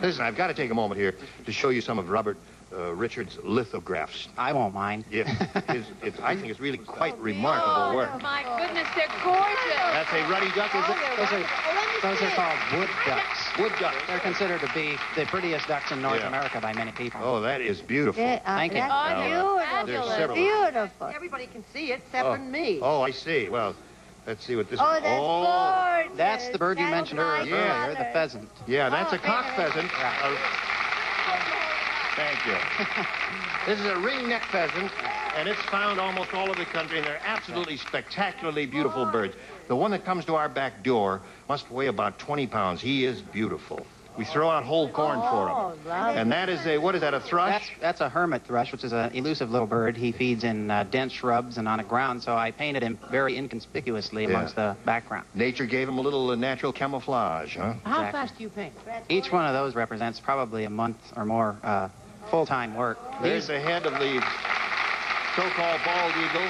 Listen, I've got to take a moment here to show you some of Robert Richard's lithographs. I won't mind. Yeah, I think it's really quite remarkable work. Oh, my goodness, they're gorgeous. That's a ruddy duck, is it? Those are called wood ducks. Wood ducks. They're considered to be the prettiest ducks in North America by many people. Oh, that is beautiful. Thank you. Oh, There's several. Beautiful. Everybody can see it except for me. Oh, I see. Well, let's see what this Oh, is. that's gorgeous. That's the bird you mentioned earlier, the pheasant. Yeah, that's a cock pheasant. Thank you. This is a ring-neck pheasant, and it's found almost all over the country, and they're absolutely spectacularly beautiful birds. The one that comes to our back door must weigh about 20 pounds. He is beautiful. We throw out whole corn for him. Lovely. And that is a, what is that, a thrush? That's a hermit thrush, which is an elusive little bird. He feeds in dense shrubs and on the ground, so I painted him very inconspicuously amongst the background. Nature gave him a little natural camouflage, huh? How fast do you paint? Each one of those represents probably a month or more full-time work. There's the head of the so-called bald eagle.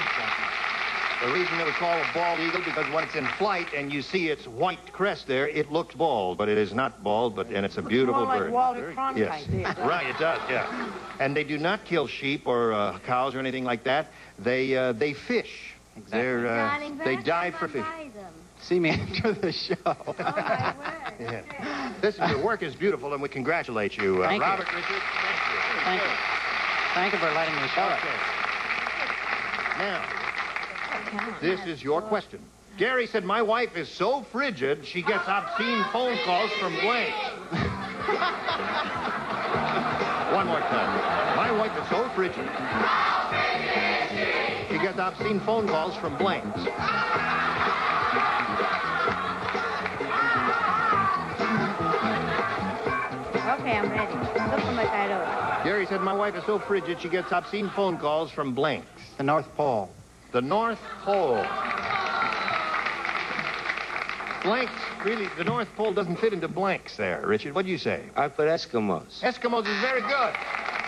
The reason it was called a bald eagle, because when it's in flight and you see its white crest there, it looks bald, but it is not bald, and it's a beautiful More like bird. Walter Cronkite. Yes. Right, it does, yeah. And they do not kill sheep or cows or anything like that. They fish. Exactly. They dive for fish. See me after the show. Oh, my word. Yeah. Your work is beautiful, and we congratulate you, Thank you. Robert Richard. Thank you. Thank you for letting me show it. Now, this is your question. Gary said, my wife is so frigid, she gets obscene phone calls from blank. One more time. My wife is so frigid, she gets obscene phone calls from blanks. Okay, I'm ready. Look how much I wrote. Gary said, my wife is so frigid, she gets obscene phone calls from blanks. The North Pole. The North Pole. Blanks, really, the North Pole doesn't fit into blanks there. Richard, what do you say? I put Eskimos. Eskimos is very good.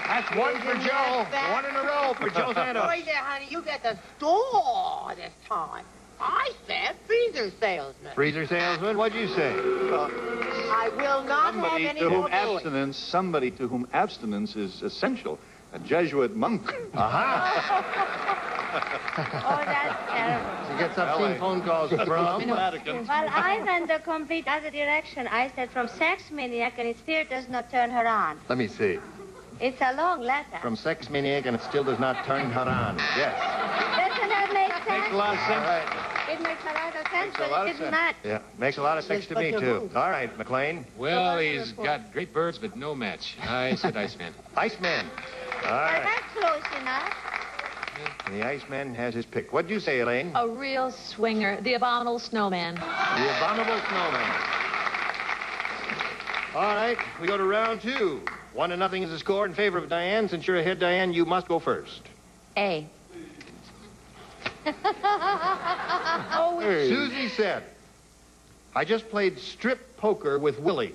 That's one for Joe. One in a row for Joe Santos. Boy there, honey, you got the store this time. I said freezer salesman. Freezer salesman, what'd you say? I will not have any more doing. Somebody to whom abstinence is essential. A Jesuit monk. Aha. Oh, that's terrible. She gets obscene phone calls from Vatican. Well, I went the complete other direction. I said from sex maniac, and it still does not turn her on. Let me see. It's a long letter. From sex maniac, and it still does not turn her on. Yes. Doesn't that make sense? Makes a lot of sense. All right. It makes a lot of sense, Makes a but lot it of did sense. not. Yeah, makes a lot of sense to me, too. All right, McLean. Well, he's got great birds, but no match. I said Iceman. Iceman. All Well, right. that's close enough. And the Iceman has his pick. What'd you say, Elaine? A real swinger, the abominable snowman. The Abominable Snowman. All right, we go to round 2. 1-0 is the score in favor of Diane. Since you're ahead, Diane, you must go first. A. Susie said, I just played strip poker with Willie.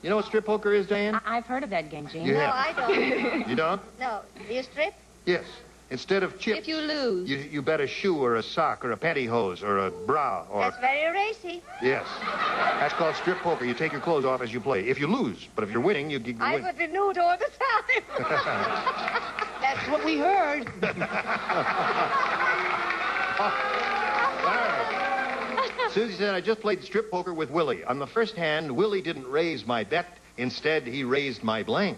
You know what strip poker is, Diane? I've heard of that game, Gene. You No, have. I don't. You don't? No. You strip? Yes. Instead of chips, If you lose. you bet a shoe or a sock or a pantyhose or a bra or... That's very racy. Yes. That's called strip poker. You take your clothes off as you play. If you lose, but if you're winning, you I win. would be nude all the time. That's what we heard. All right. Susie said, I just played strip poker with Willie. On the first hand, Willie didn't raise my bet. Instead, he raised my blank.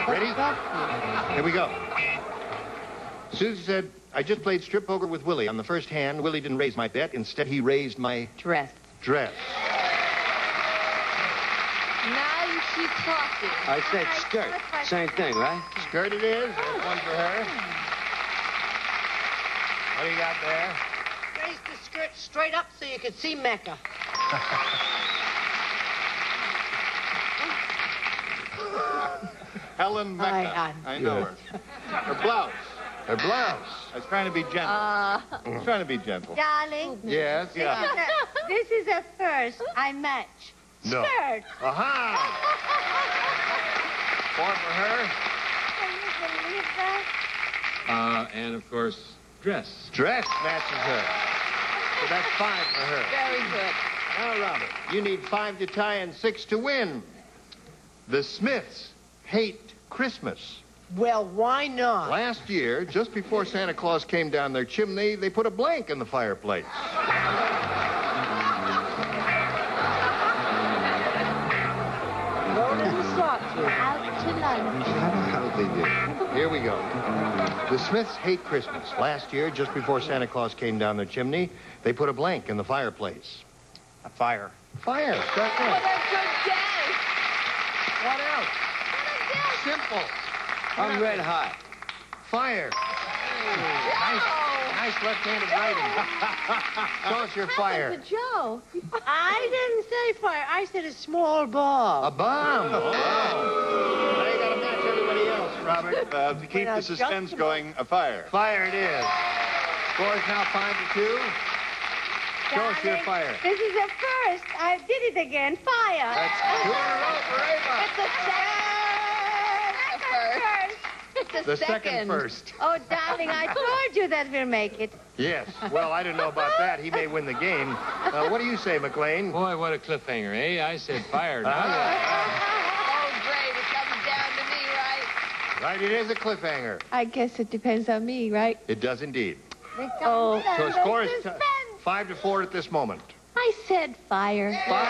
Ready? Here we go. Susie said, I just played strip poker with Willie. On the first hand, Willie didn't raise my bet. Instead, he raised my Dress. dress. Now you keep talking. I said skirt. Same thing, right? Skirt it is. That's one for her. What do you got there? Raise the skirt straight up so you can see Mecca. Helen Mecca. Hi, I know her. Her blouse. Her blouse. I was trying to be gentle. I was trying to be gentle. Darling, Yes, yeah. this is a first. I match. No. Skirt. Aha! 4 for her. Can you believe that? And of course, dress. Dress matches her. So that's 5 for her. Very good. Now, Robert, you need 5 to tie and 6 to win. The Smiths hate Christmas. Well, why not? Last year, just before Santa Claus came down their chimney, they put a blank in the fireplace. Thrown in the slot, too. Out to lunch. How they do. Here we go. The Smiths hate Christmas. Last year, just before Santa Claus came down their chimney, they put a blank in the fireplace. A fire. Fire. That's What it. a good guess. What else? Simple. I'm red hot. Fire. Nice left-handed writing. Show us your fire. To Joe. I didn't say fire. I said a small ball. A bomb. Oh. Now you got to match everybody else, Robert. To keep the suspense going, a fire. Fire it is. Score's now 5 to 2. Show us your Darling, fire. This is a first. I did it again. Fire. That's 2 in a row for Ava. It's the second. First. It's The second first. Oh, darling, I told you that we'll make it. Yes. Well, I don't know about that. He may win the game. What do you say, McLean? Boy, what a cliffhanger, eh? I said fire. Now. Oh, great. It comes down to me, right? Right, it is a cliffhanger. I guess it depends on me, right? It does indeed. Oh. So score is 5 to 4 at this moment. I said fire. Fire.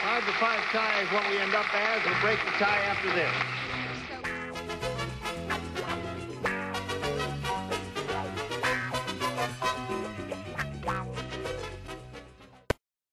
5 to 5 tie is what we end up as. We'll break the tie after this.